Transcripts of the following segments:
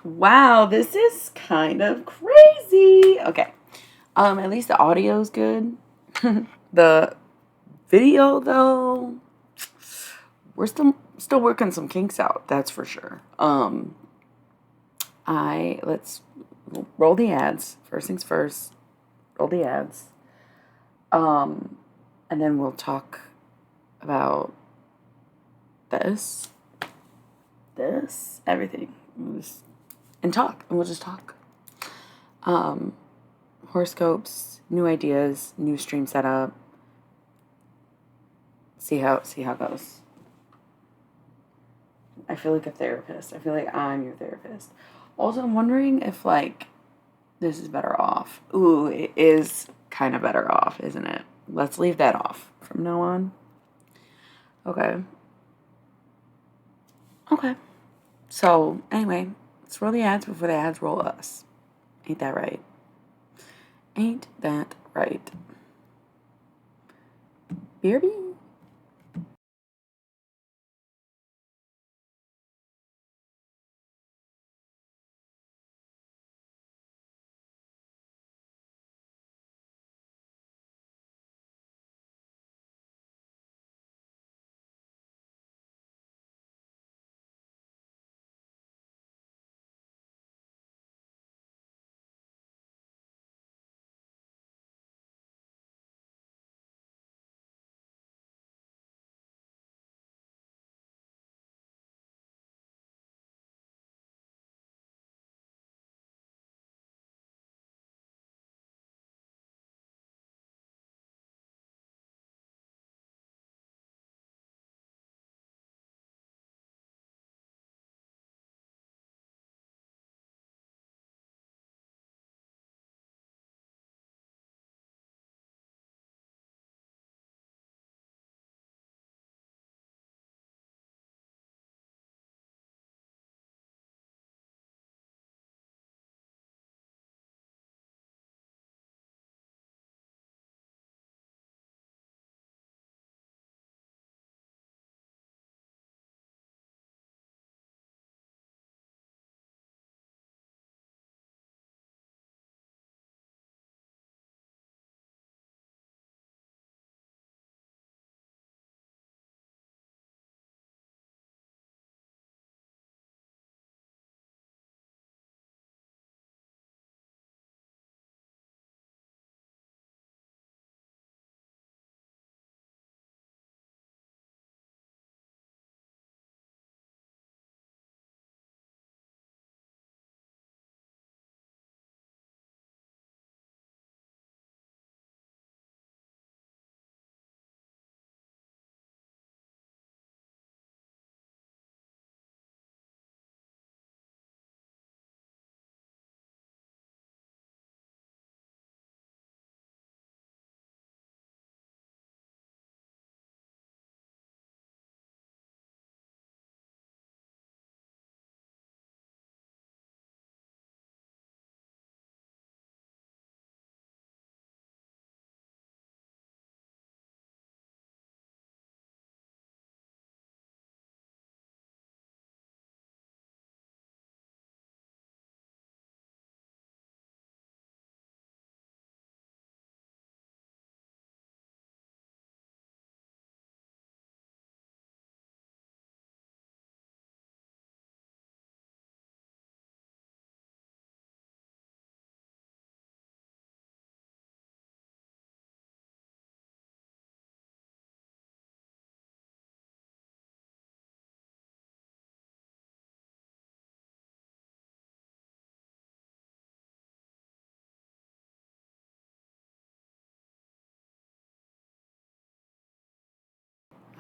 Wow, this is kind of crazy. Okay. At least the audio's good. The video though, we're still working some kinks out, that's for sure. Let's roll the ads. First things first, roll the ads. And then we'll talk about this, everything. We'll just talk. Horoscopes, new ideas, new stream setup. See how it goes. I feel like a therapist. I feel like I'm your therapist. Also, I'm wondering if like this is better off. Ooh, it is kind of better off, isn't it? Let's leave that off from now on. Okay. Okay. So, anyway, let's roll the ads before the ads roll us. Ain't that right? Ain't that right? BRB.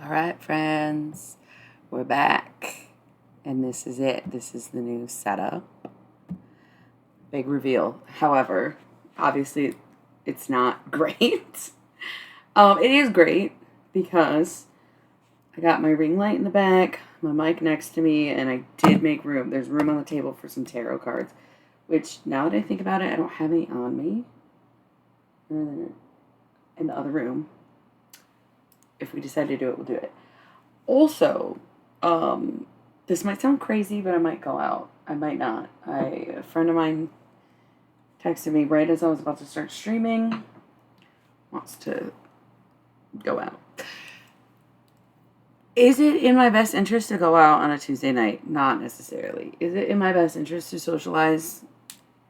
All right, friends, we're back. And this is it. This is the new setup. Big reveal. However, obviously, it's not great. It is great because I got my ring light in the back, my mic next to me, and I did make room. There's room on the table for some tarot cards, which now that I think about it, I don't have any on me in the other room. If we decide to do it, we'll do it. Also, this might sound crazy, but I might go out. I might not. A friend of mine texted me right as I was about to start streaming. Wants to go out. Is it in my best interest to go out on a Tuesday night? Not necessarily. Is it in my best interest to socialize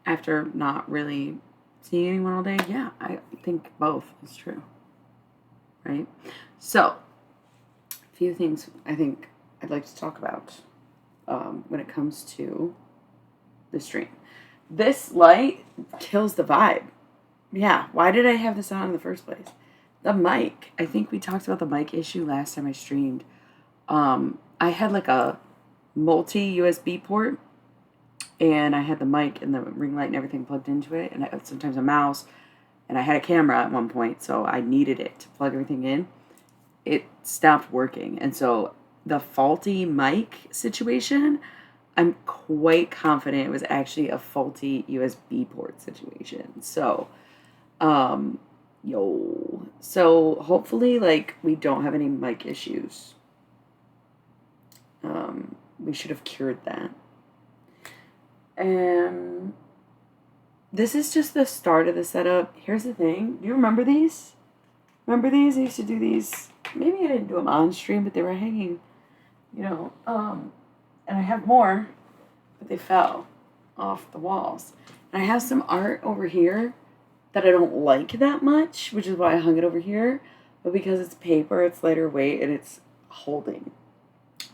after not really seeing anyone all day? Yeah, I think both is true. Right? So, a few things I think I'd like to talk about when it comes to the stream. This light kills the vibe. Yeah, why did I have this on in the first place? The mic. I think we talked about the mic issue last time I streamed. I had like a multi USB port, and I had the mic and the ring light and everything plugged into it, and sometimes a mouse, and I had a camera at one point, so I needed it to plug everything in. It stopped working, and so the faulty mic situation, I'm quite confident it was actually a faulty USB port situation. So, so hopefully, like, we don't have any mic issues. We should have cured that. And this is just the start of the setup. Here's the thing. Do you remember these? Remember these? I used to do these. Maybe I didn't do them on stream, but they were hanging, and I have more, but they fell off the walls. And I have some art over here that I don't like that much, which is why I hung it over here. But because it's paper, it's lighter weight, and it's holding,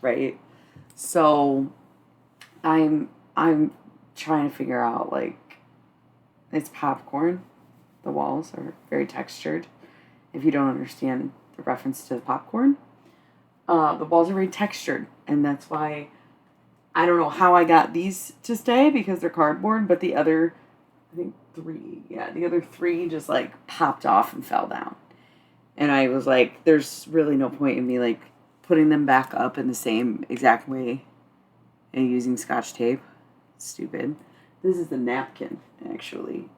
right? So I'm trying to figure out, like, it's popcorn. The walls are very textured. If you don't understand the reference to the popcorn, the walls are very textured, and that's why I don't know how I got these to stay because they're cardboard, but the other, I think the other three just like popped off and fell down. And I was like, there's really no point in me like putting them back up in the same exact way and using Scotch tape. Stupid. This is the napkin, actually,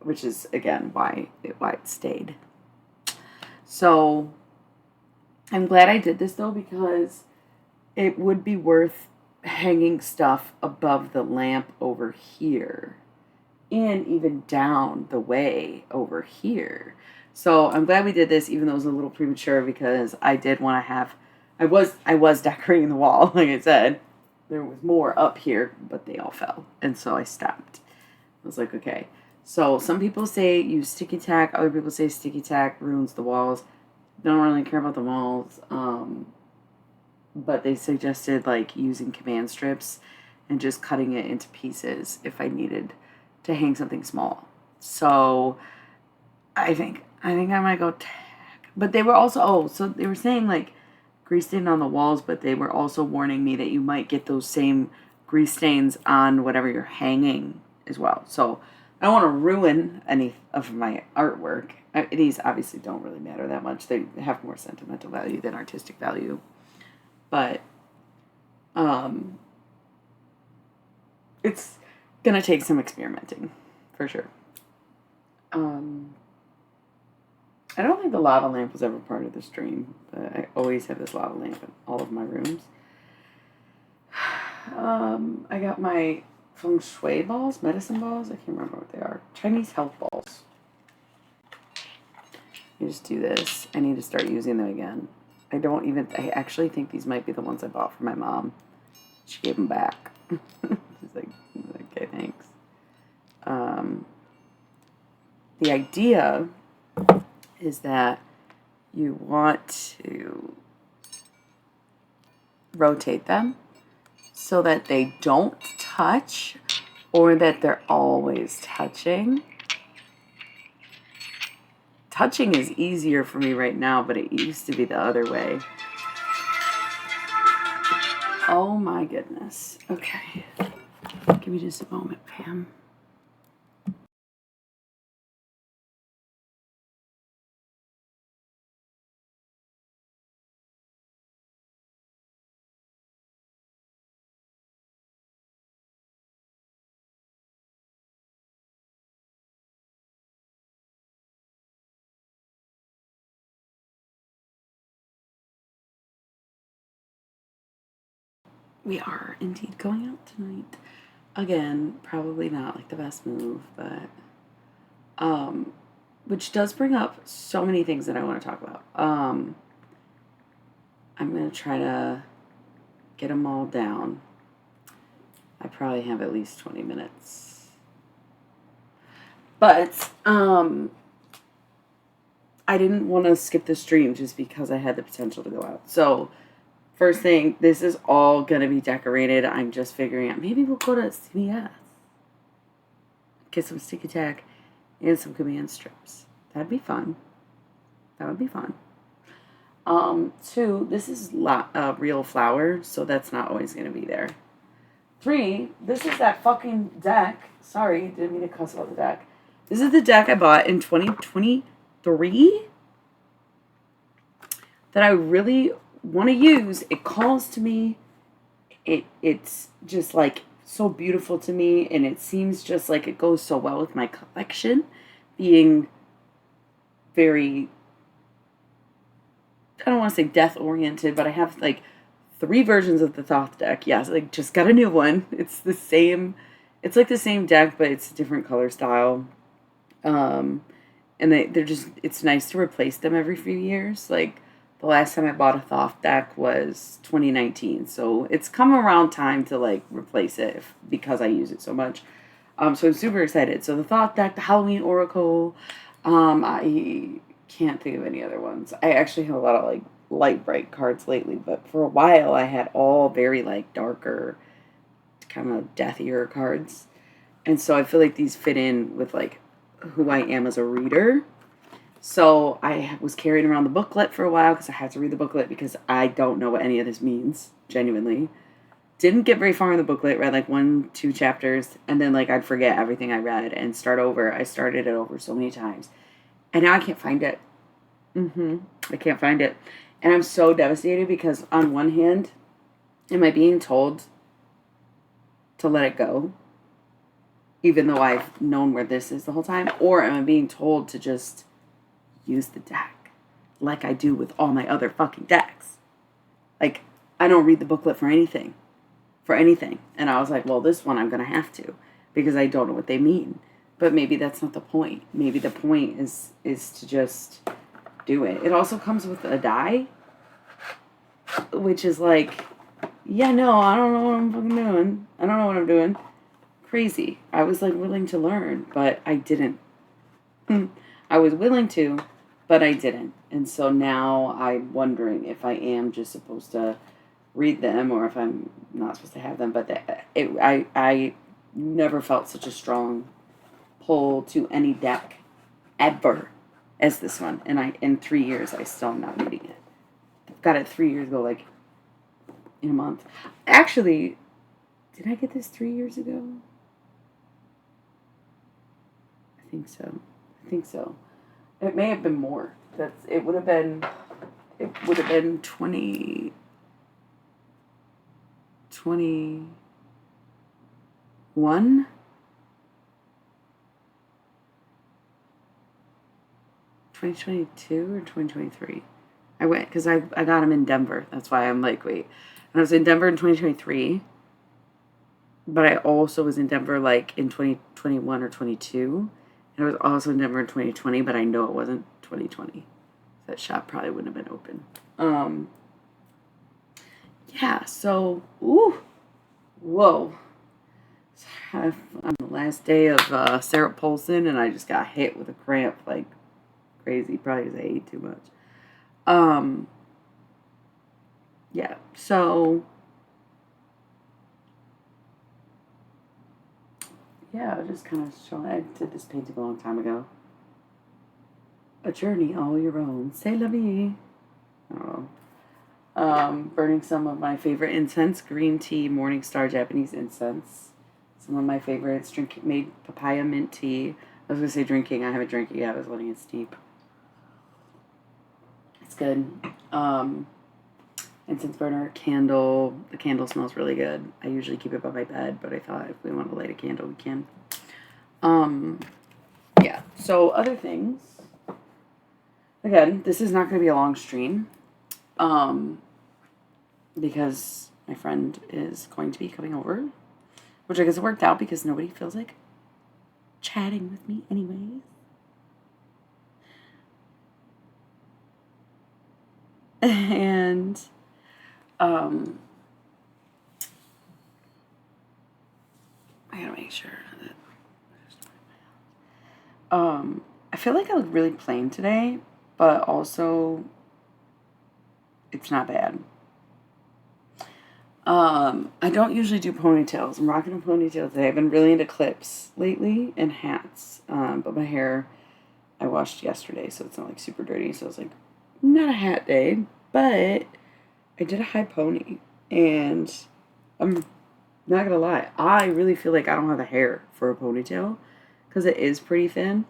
which is, again, why it stayed. So I'm glad I did this, though, because it would be worth hanging stuff above the lamp over here and even down the way over here. So I'm glad we did this, even though it was a little premature, because I did want to have, I was decorating the wall, like I said. There was more up here, but they all fell, and so I stopped. I was like, okay. So some people say use sticky tack, other people say sticky tack ruins the walls. Don't really care about the walls, but they suggested like using command strips and just cutting it into pieces if I needed to hang something small. So I think I might go tack. But they were also so they were saying like grease stain on the walls, but they were also warning me that you might get those same grease stains on whatever you're hanging as well. So I don't want to ruin any of my artwork. These obviously don't really matter that much. They have more sentimental value than artistic value. But it's gonna take some experimenting, for sure. I don't think the lava lamp was ever part of the stream, but I always have this lava lamp in all of my rooms. I got my feng shui balls, medicine balls. I can't remember what they are. Chinese health balls. You just do this. I need to start using them again. I actually think these might be the ones I bought for my mom. She gave them back. She's like, okay, thanks. The idea is that you want to rotate them so that they don't touch or that they're always touching. Touching is easier for me right now, but it used to be the other way. Oh my goodness. Okay. Give me just a moment, Pam. we are indeed going out tonight. Again, probably not like the best move, but which does bring up so many things that I want to talk about. I'm gonna try to get them all down. I probably have at least 20 minutes. But I didn't want to skip the stream just because I had the potential to go out. So first thing, this is all going to be decorated. I'm just figuring out. Maybe we'll go to CVS. Get some sticky tack and some command strips. That'd be fun. That would be fun. 2, this is real flour, so that's not always going to be there. 3, this is that fucking deck. Sorry, didn't mean to cuss about the deck. This is the deck I bought in 2023 that I really want to use. It calls to me. It's just like so beautiful to me, and it seems just like it goes so well with my collection, being very, I don't want to say death oriented, but I have like 3 versions of the Thoth deck. Yes, like just got a new one. It's the same. It's like the same deck, but it's a different color style. And they're just, it's nice to replace them every few years. Like the last time I bought a Thoth deck was 2019. So it's come around time to like replace it because I use it so much. So I'm super excited. So the Thoth deck, the Halloween Oracle, I can't think of any other ones. I actually have a lot of like light bright cards lately, but for a while I had all very like darker, kind of deathier cards. And so I feel like these fit in with like who I am as a reader. So I was carrying around the booklet for a while because I had to read the booklet because I don't know what any of this means, genuinely. Didn't get very far in the booklet, read like 1-2 chapters, and then like I'd forget everything I read and start over. I started it over so many times. And now I can't find it. I can't find it. And I'm so devastated because on one hand, am I being told to let it go? Even though I've known where this is the whole time? Or am I being told to just use the deck like I do with all my other fucking decks? Like, I don't read the booklet for anything. And I was like, well, this one I'm going to have to because I don't know what they mean. But maybe that's not the point. Maybe the point is to just do it. It also comes with a die, which is like, yeah, no, I don't know what I'm fucking doing. I don't know what I'm doing. Crazy. I was like willing to learn, but I didn't. I was willing to, but I didn't. And so now I'm wondering if I am just supposed to read them or if I'm not supposed to have them. But I never felt such a strong pull to any deck ever as this one. And in 3 years, I still am not reading it. Got it 3 years ago, like in a month. Actually, did I get this 3 years ago? I think so. It may have been more. It would have been 2021. 2022 or 2023. I went because I got them in Denver. That's why I'm like, wait. And I was in Denver in 2023. But I also was in Denver like in 2021 or 22. And I was also in Denver in 2020, but I know it wasn't 2020. That shop probably wouldn't have been open. Yeah, so, whoa. On the last day of Sarah Paulson, and I just got hit with a cramp like crazy, probably because I ate too much. Yeah, so, yeah, just kind of showing. I did this painting a long time ago. A journey all your own. C'est la vie. I don't know. Burning some of my favorite incense, green tea, Morningstar Japanese incense. Some of my favorites, made papaya mint tea. I was going to say drinking. I haven't drank it yet. I was letting it steep. It's good. Incense burner, candle. The candle smells really good. I usually keep it by my bed, but I thought if we want to light a candle, we can. Yeah. So other things. Again, this is not going to be a long stream. Because My friend is going to be coming over, which I guess it worked out because nobody feels like chatting with me anyways. And I gotta make sure that I feel like I look really plain today, but also it's not bad. I don't usually do ponytails. I'm rocking a ponytail today. I've been really into clips lately and hats. But my hair I washed yesterday, so it's not like super dirty. So it's like not a hat day, but I did a high pony, and I'm not gonna lie, I really feel like I don't have the hair for a ponytail because it is pretty thin,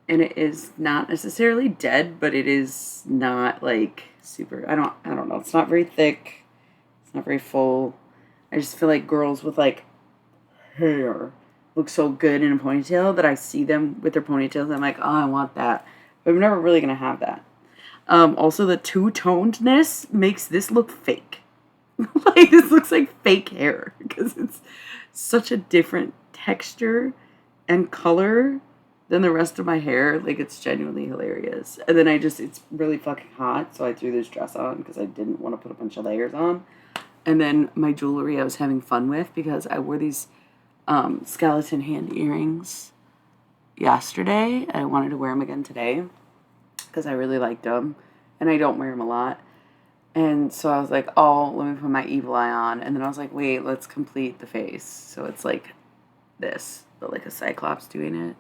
and it is not necessarily dead, but it is not like super. I don't know. It's not very thick. It's not very full. I just feel like girls with like hair look so good in a ponytail that I see them with their ponytails. I'm like, oh, I want that, but I'm never really gonna have that. Also, the two-tonedness makes this look fake. Like, this looks like fake hair because it's such a different texture and color than the rest of my hair. Like, it's genuinely hilarious. And then it's really fucking hot, so I threw this dress on because I didn't want to put a bunch of layers on. And then my jewelry I was having fun with because I wore these skeleton hand earrings yesterday. And I wanted to wear them again today because I really liked them. And I don't wear them a lot. And so I was like, oh, let me put my evil eye on. And then I was like, wait, let's complete the face. So it's like this, but like a cyclops doing it.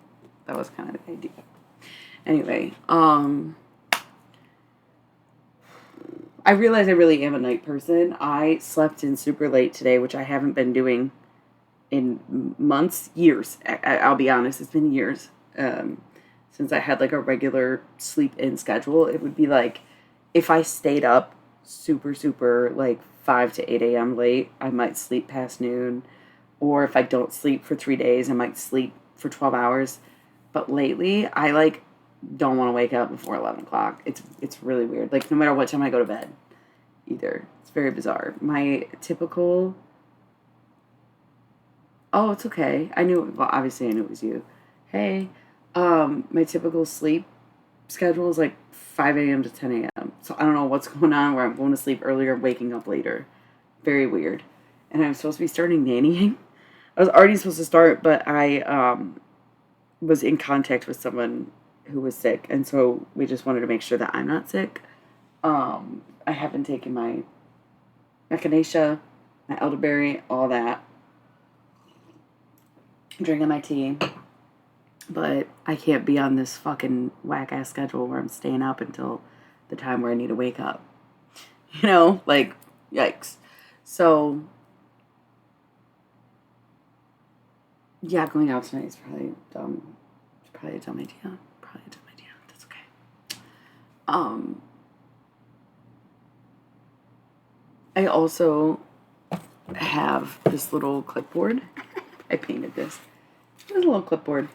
That was kind of the idea. Anyway, I realize I really am a night person. I slept in super late today, which I haven't been doing in months, years. I'll be honest, it's been years since I had like a regular sleep in schedule. It would be like if I stayed up super like 5 to 8 a.m. late, I might sleep past noon. Or if I don't sleep for 3 days, I might sleep for 12 hours. But lately, I like don't want to wake up before 11 o'clock. It's really weird. Like, no matter what time I go to bed, either. It's very bizarre. My typical... Oh, it's okay. I knew... Well, obviously I knew it was you. Hey. My typical sleep schedule is like 5 a.m. to 10 a.m. So I don't know what's going on where I'm going to sleep earlier, waking up later. Very weird. And I'm supposed to be starting nannying. I was already supposed to start, but I was in contact with someone who was sick, and so we just wanted to make sure that I'm not sick. I haven't taken my echinacea, my elderberry, all that. I'm drinking my tea. But I can't be on this fucking whack-ass schedule where I'm staying up until the time where I need to wake up. You know? Like, yikes. So, yeah, going out tonight is probably dumb. It's probably a dumb idea. That's okay. I also have this little clipboard. I painted this. It was a little clipboard.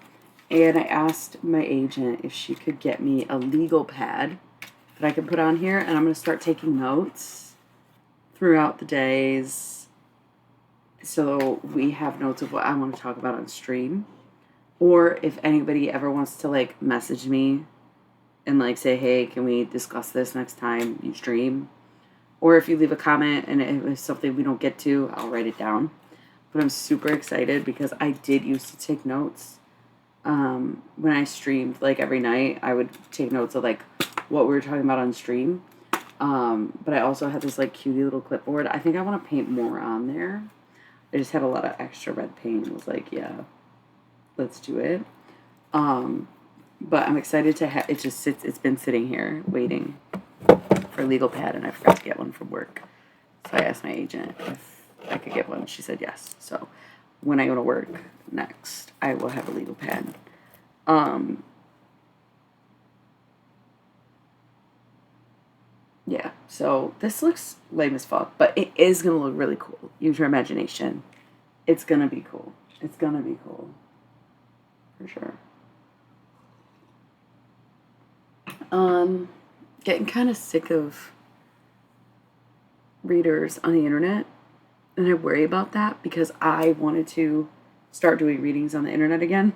And I asked my agent if she could get me a legal pad that I could put on here. And I'm going to start taking notes throughout the days. So we have notes of what I want to talk about on stream. Or if anybody ever wants to like message me and like say, hey, can we discuss this next time you stream? Or if you leave a comment and it was something we don't get to, I'll write it down. But I'm super excited because I did used to take notes. When I streamed, like every night, I would take notes of like what we were talking about on stream. But I also had this like cutie little clipboard. I think I want to paint more on there. I just had a lot of extra red paint and was like, yeah, let's do it. But I'm excited to have it. Just sits. It's been sitting here waiting for a legal pad, and I forgot to get one from work. So I asked my agent if I could get one. She said yes. So when I go to work next, I will have a legal pad. Yeah, so this looks lame as fuck, but it is going to look really cool. Use your imagination. It's going to be cool. It's going to be cool. For sure. Getting kind of sick of readers on the internet And I worry about that because I wanted to start doing readings on the internet again.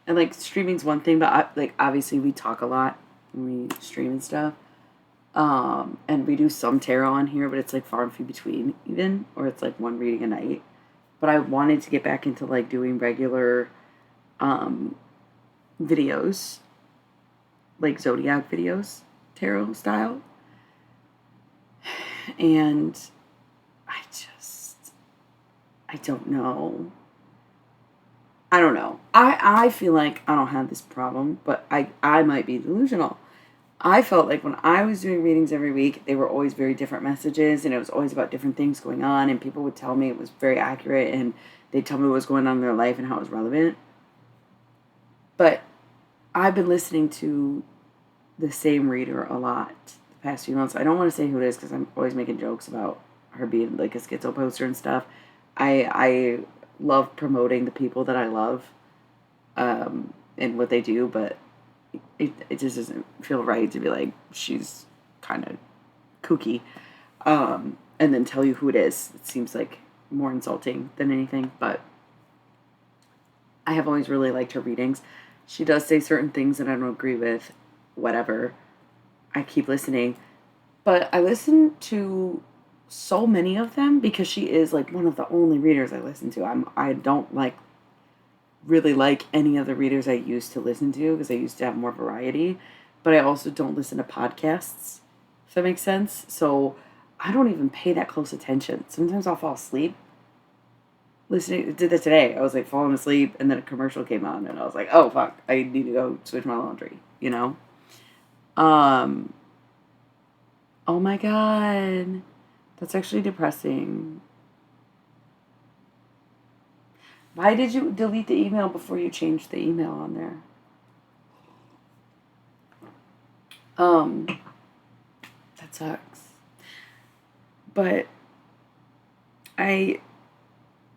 And like streaming's one thing, but like obviously we talk a lot when we stream and stuff. And we do some tarot on here, but it's like far and few between even, or it's like one reading a night. But I wanted to get back into like doing regular videos, like zodiac videos, tarot style. And I don't know. I don't know. I feel like I don't have this problem, but I might be delusional. I felt like when I was doing readings every week, they were always very different messages, and it was always about different things going on, and people would tell me it was very accurate, and they'd tell me what was going on in their life and how it was relevant. But I've been listening to the same reader a lot the past few months. I don't want to say who it is because I'm always making jokes about her being like a schizo poster and stuff. I love promoting the people that I love and what they do, but it just doesn't feel right to be like, she's kind of kooky, and then tell you who it is. It seems like more insulting than anything, but I have always really liked her readings. She does say certain things that I don't agree with, whatever. I keep listening, but I listen to so many of them because she is like one of the only readers I listen to. I don't like really like any of the readers I used to listen to because I used to have more variety, but I also don't listen to podcasts, if that makes sense. So I don't even pay that close attention. Sometimes I'll fall asleep listening. Did that today. I was like falling asleep and then a commercial came on and I was like, oh fuck, I need to go switch my laundry, you know? Um oh my god. That's actually depressing. Why did you delete the email before you changed the email on there? Um, that sucks. But I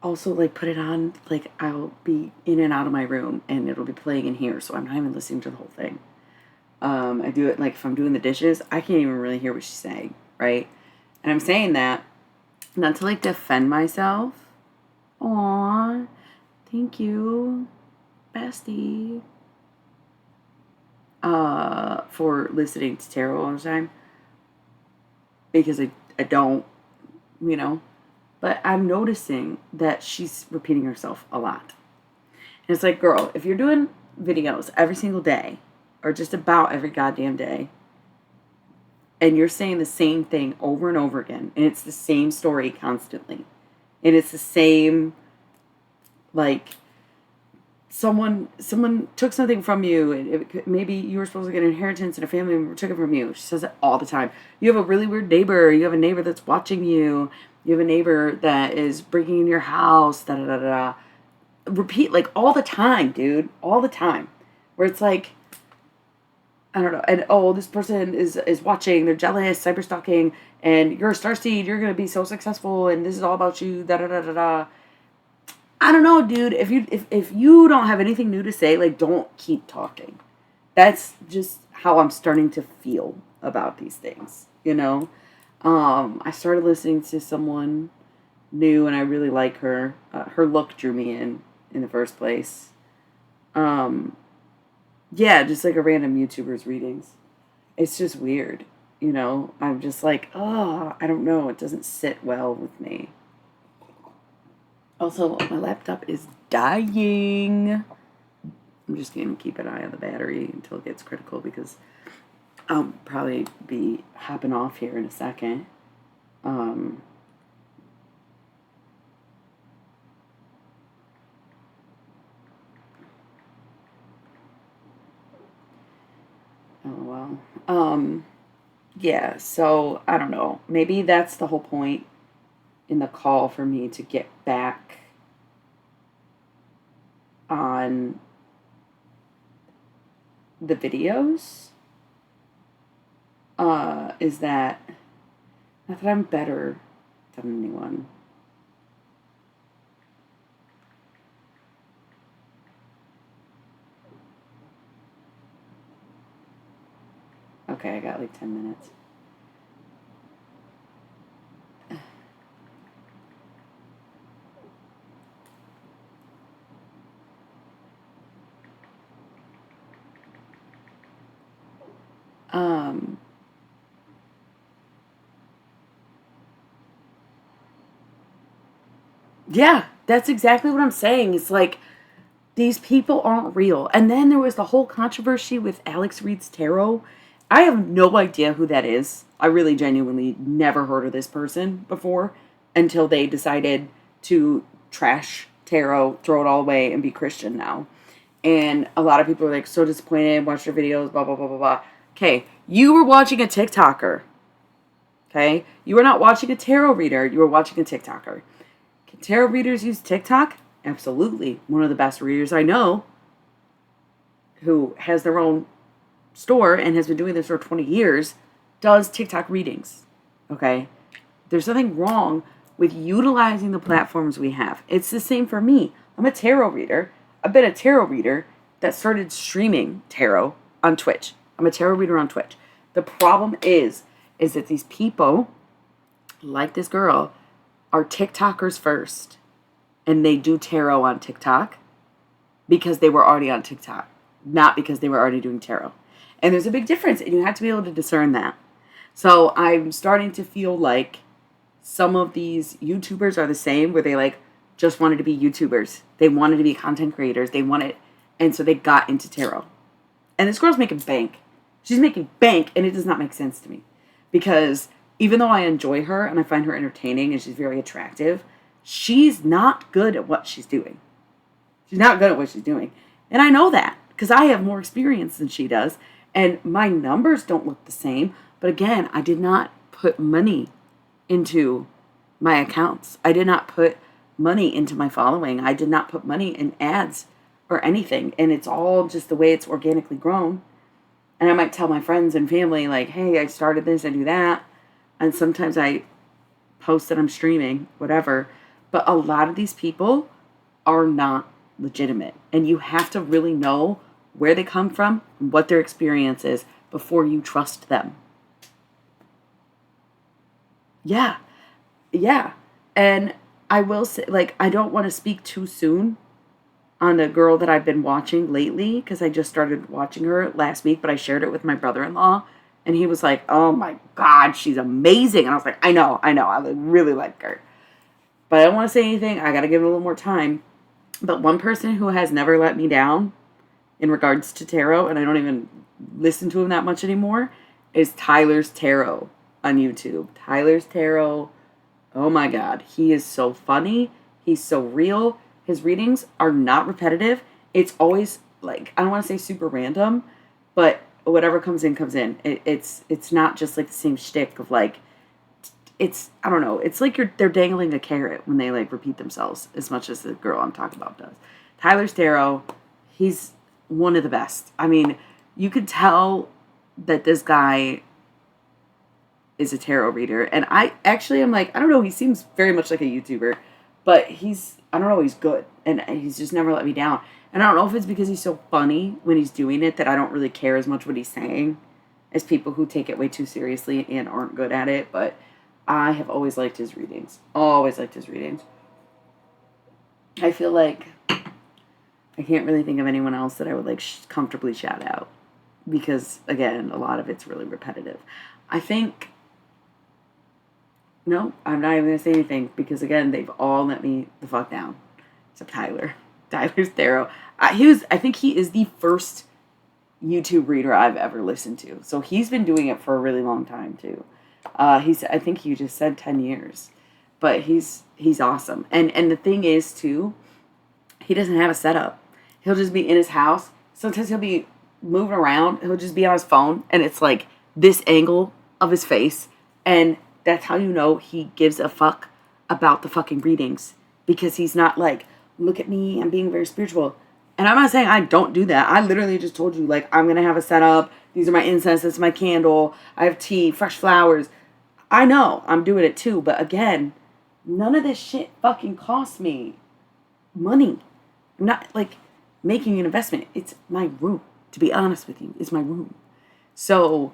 also like put it on, like I'll be in and out of my room and it'll be playing in here, so I'm not even listening to the whole thing. I do it like if I'm doing the dishes, I can't even really hear what she's saying, right? And I'm saying that not to like defend myself. Aw, thank you, bestie. For listening to tarot all the time because I don't, you know, but I'm noticing that she's repeating herself a lot. And it's like, girl, if you're doing videos every single day or just about every goddamn day and you're saying the same thing over and over again and it's the same story constantly and it's the same, like, someone took something from you and maybe you were supposed to get an inheritance and a family member took it from you. She says it all the time. You have a really weird neighbor. You have a neighbor that's watching you. You have a neighbor that is breaking in your house. Da da da da. Repeat like all the time, dude. All the time. Where it's like, I don't know. And oh, this person is watching. They're jealous, cyber stalking, and you're a starseed. You're gonna be so successful, and this is all about you. Da da da da da. I don't know, dude. If you don't have anything new to say, like don't keep talking. That's just how I'm starting to feel about these things, you know? I started listening to someone new and I really like her. Her look drew me in the first place. Um yeah, just like a random YouTuber's readings. It's just weird, you know? I'm just like, oh, I don't know. It doesn't sit well with me. Also, my laptop is dying. I'm just going to keep an eye on the battery until it gets critical because I'll probably be hopping off here in a second. Um, oh, well. Yeah, so I don't know. Maybe that's the whole point in the call for me to get back on the videos. Is that not that I'm better than anyone. Okay, I got like 10 minutes. Um, yeah, that's exactly what I'm saying. It's like these people aren't real. And then there was the whole controversy with Alex Reed's Tarot. I have no idea who that is. I really genuinely never heard of this person before until they decided to trash tarot, throw it all away, and be Christian now. And a lot of people are like so disappointed, watch their videos, blah, blah, blah, blah, blah. Okay, you were watching a TikToker. Okay? You were not watching a tarot reader, you were watching a TikToker. Can tarot readers use TikTok? Absolutely. One of the best readers I know, who has their own store and has been doing this for 20 years, does TikTok readings. Okay? There's nothing wrong with utilizing the platforms we have. It's the same for me. I'm a tarot reader. I've been a tarot reader that started streaming tarot on Twitch. I'm a tarot reader on Twitch. The problem is that these people, like this girl, are TikTokers first. And they do tarot on TikTok because they were already on TikTok, not because they were already doing tarot. And there's a big difference, and you have to be able to discern that. So I'm starting to feel like some of these YouTubers are the same, where they like just wanted to be YouTubers. They wanted to be content creators. And so they got into tarot. And this girl's making bank. She's making bank, and it does not make sense to me. Because even though I enjoy her and I find her entertaining and she's very attractive, she's not good at what she's doing. She's not good at what she's doing. And I know that because I have more experience than she does. And my numbers don't look the same. But again, I did not put money into my accounts. I did not put money into my following. I did not put money in ads or anything. And it's all just the way it's organically grown. And I might tell my friends and family, like, hey, I started this, I do that. And sometimes I post that I'm streaming, whatever. But a lot of these people are not legitimate. And you have to really know where they come from and what their experience is before you trust them. Yeah. Yeah. And I will say, like, I don't want to speak too soon on the girl that I've been watching lately, because I just started watching her last week, but I shared it with my brother-in-law, and he was like, oh my God, she's amazing. And I was like, I know, I really like her. But I don't want to say anything. I got to give it a little more time. But one person who has never let me down in regards to tarot, and I don't even listen to him that much anymore, is Tyler's Tarot on YouTube. Tyler's Tarot, oh my God. He is so funny. He's so real. His readings are not repetitive. It's always, like, I don't want to say super random, but whatever comes in, comes in. It's not just like the same shtick of like, it's, I don't know. It's like they're dangling a carrot when they like repeat themselves as much as the girl I'm talking about does. Tyler's Tarot, he's one of the best. I mean, you could tell that this guy is a tarot reader. And I actually am like, I don't know, he seems very much like a YouTuber, but I don't know, he's good. And he's just never let me down. And I don't know if it's because he's so funny when he's doing it that I don't really care as much what he's saying as people who take it way too seriously and aren't good at it. But I have always liked his readings. Always liked his readings. I feel like I can't really think of anyone else that I would like comfortably shout out. Because, again, a lot of it's really repetitive. I think... No, I'm not even going to say anything. Because, again, they've all let me the fuck down. Except Tyler. Tyler's Tarot. I think he is the first YouTube reader I've ever listened to. So he's been doing it for a really long time, too. I think you just said 10 years. But he's awesome. And the thing is, too, he doesn't have a setup. He'll just be in his house. Sometimes he'll be moving around. He'll just be on his phone. And it's like this angle of his face. And that's how you know he gives a fuck about the fucking readings. Because he's not like, look at me, I'm being very spiritual. And I'm not saying I don't do that. I literally just told you, like, I'm going to have a setup. These are my incense. This is my candle. I have tea, fresh flowers. I know I'm doing it too. But again, none of this shit fucking costs me money. I'm not, like, making an investment. It's my room. To be honest with you, it's my room. So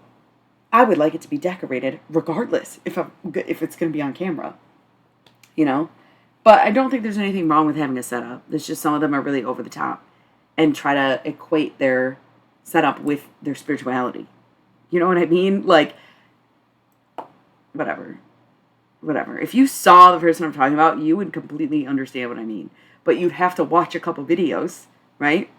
I would like it to be decorated regardless if it's going to be on camera. You know? But I don't think there's anything wrong with having a setup. There's just some of them are really over the top and try to equate their setup with their spirituality. You know what I mean? Like, whatever. Whatever. If you saw the person I'm talking about, you would completely understand what I mean. But you'd have to watch a couple videos, right?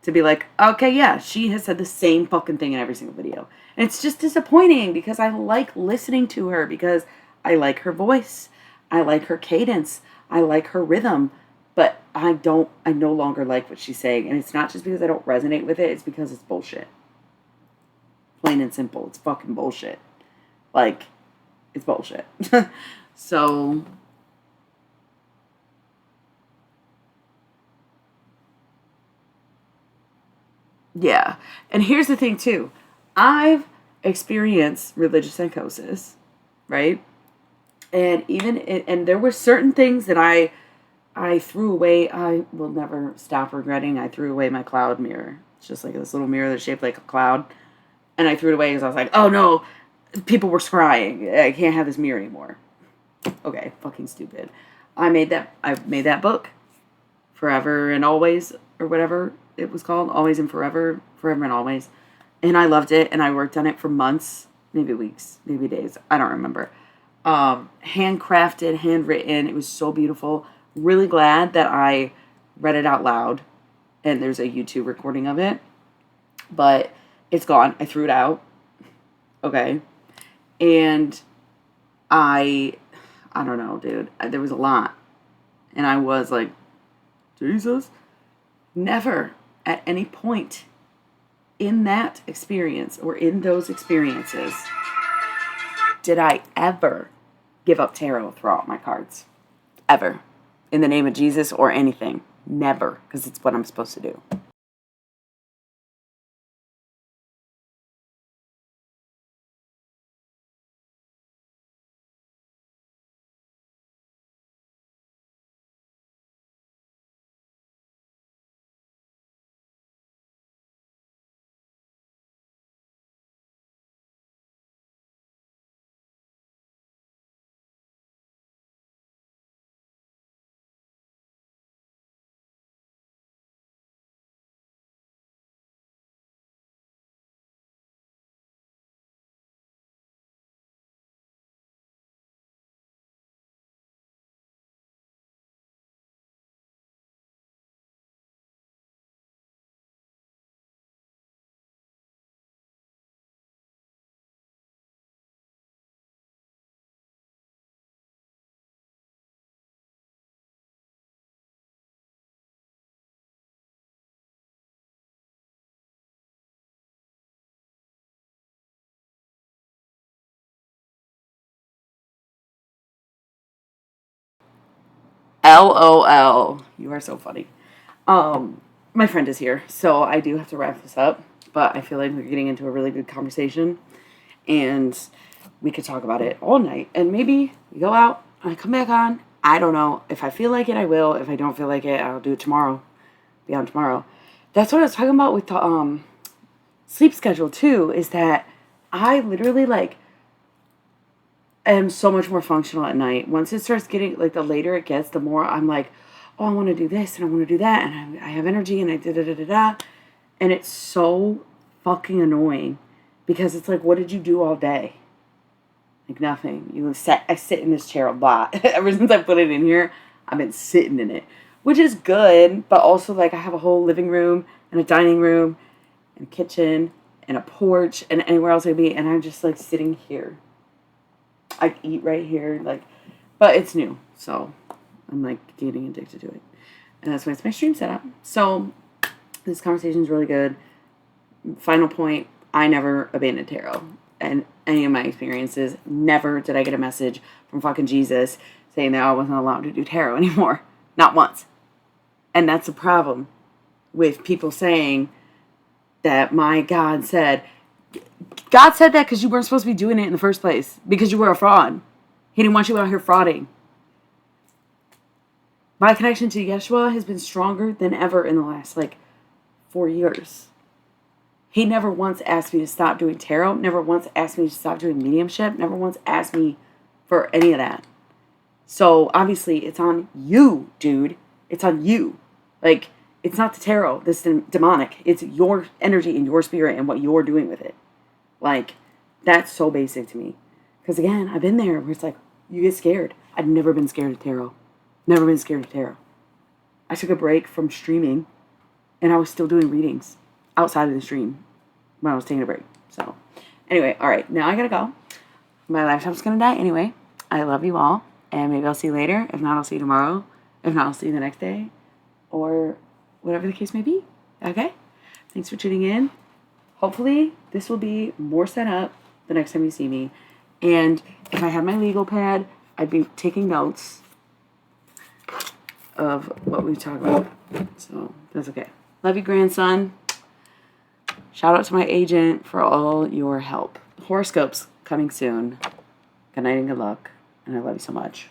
To be like, okay, yeah, she has said the same fucking thing in every single video. And it's just disappointing because I like listening to her because I like her voice. I like her cadence. I like her rhythm. But I no longer like what she's saying. And it's not just because I don't resonate with it, it's because it's bullshit. Plain and simple. It's fucking bullshit. Like, it's bullshit. So, yeah. And here's the thing, too. I've experienced religious psychosis, right? And and there were certain things that I threw away. I will never stop regretting. I threw away my cloud mirror. It's just like this little mirror that's shaped like a cloud. And I threw it away because I was like, oh no, people were scrying. I can't have this mirror anymore. Okay, fucking stupid. I made that book, Forever and Always, or whatever it was called, Always and Forever, Forever and Always. And I loved it, and I worked on it for months, maybe weeks, maybe days. I don't remember. Handcrafted, handwritten. It was so beautiful. Really glad that I read it out loud, and there's a YouTube recording of it. But it's gone. I threw it out. Okay. And I don't know, dude. There was a lot. And I was like, Jesus. Never at any point in that experience or in those experiences did I ever give up tarot, throw out my cards. Ever. In the name of Jesus or anything. Never. Because it's what I'm supposed to do. LOL. You are so funny. My friend is here, so I do have to wrap this up. But I feel like we're getting into a really good conversation, and we could talk about it all night. And maybe we go out and I come back on. I don't know. If I feel like it, I will. If I don't feel like it, I'll do it tomorrow. Be on tomorrow. That's what I was talking about with the sleep schedule too. Is that I literally like am so much more functional at night. Once it starts getting, like, the later it gets, the more I'm like, oh, I want to do this and I want to do that and I have energy and I da-da-da-da-da. And it's so fucking annoying because it's like, what did you do all day? Like, nothing. I sit in this chair a lot. Ever since I put it in here, I've been sitting in it, which is good, but also, like, I have a whole living room and a dining room and a kitchen and a porch and anywhere else I could be, and I'm just, like, sitting here. I eat right here, like, but it's new, so I'm, like, getting addicted to it. And that's why it's my stream setup. So this conversation is really good. Final point, I never abandoned tarot. And any of my experiences, never did I get a message from fucking Jesus saying that I wasn't allowed to do tarot anymore. Not once. And that's the problem with people saying that my God said that because you weren't supposed to be doing it in the first place. Because you were a fraud. He didn't want you out here frauding. My connection to Yeshua has been stronger than ever in the last, 4 years. He never once asked me to stop doing tarot. Never once asked me to stop doing mediumship. Never once asked me for any of that. So, obviously, it's on you, dude. It's on you. It's not the tarot that's demonic. It's your energy and your spirit and what you're doing with it. Like, that's so basic to me. Because again, I've been there where it's like, you get scared. I've never been scared of tarot. Never been scared of tarot. I took a break from streaming and I was still doing readings outside of the stream when I was taking a break. So, anyway, all right, now I gotta go. My laptop's gonna die anyway. I love you all, and maybe I'll see you later. If not, I'll see you tomorrow. If not, I'll see you the next day, or whatever the case may be. Okay? Thanks for tuning in. Hopefully, this will be more set up the next time you see me. And if I had my legal pad, I'd be taking notes of what we talk about. So, that's okay. Love you, grandson. Shout out to my agent for all your help. Horoscopes coming soon. Good night and good luck. And I love you so much.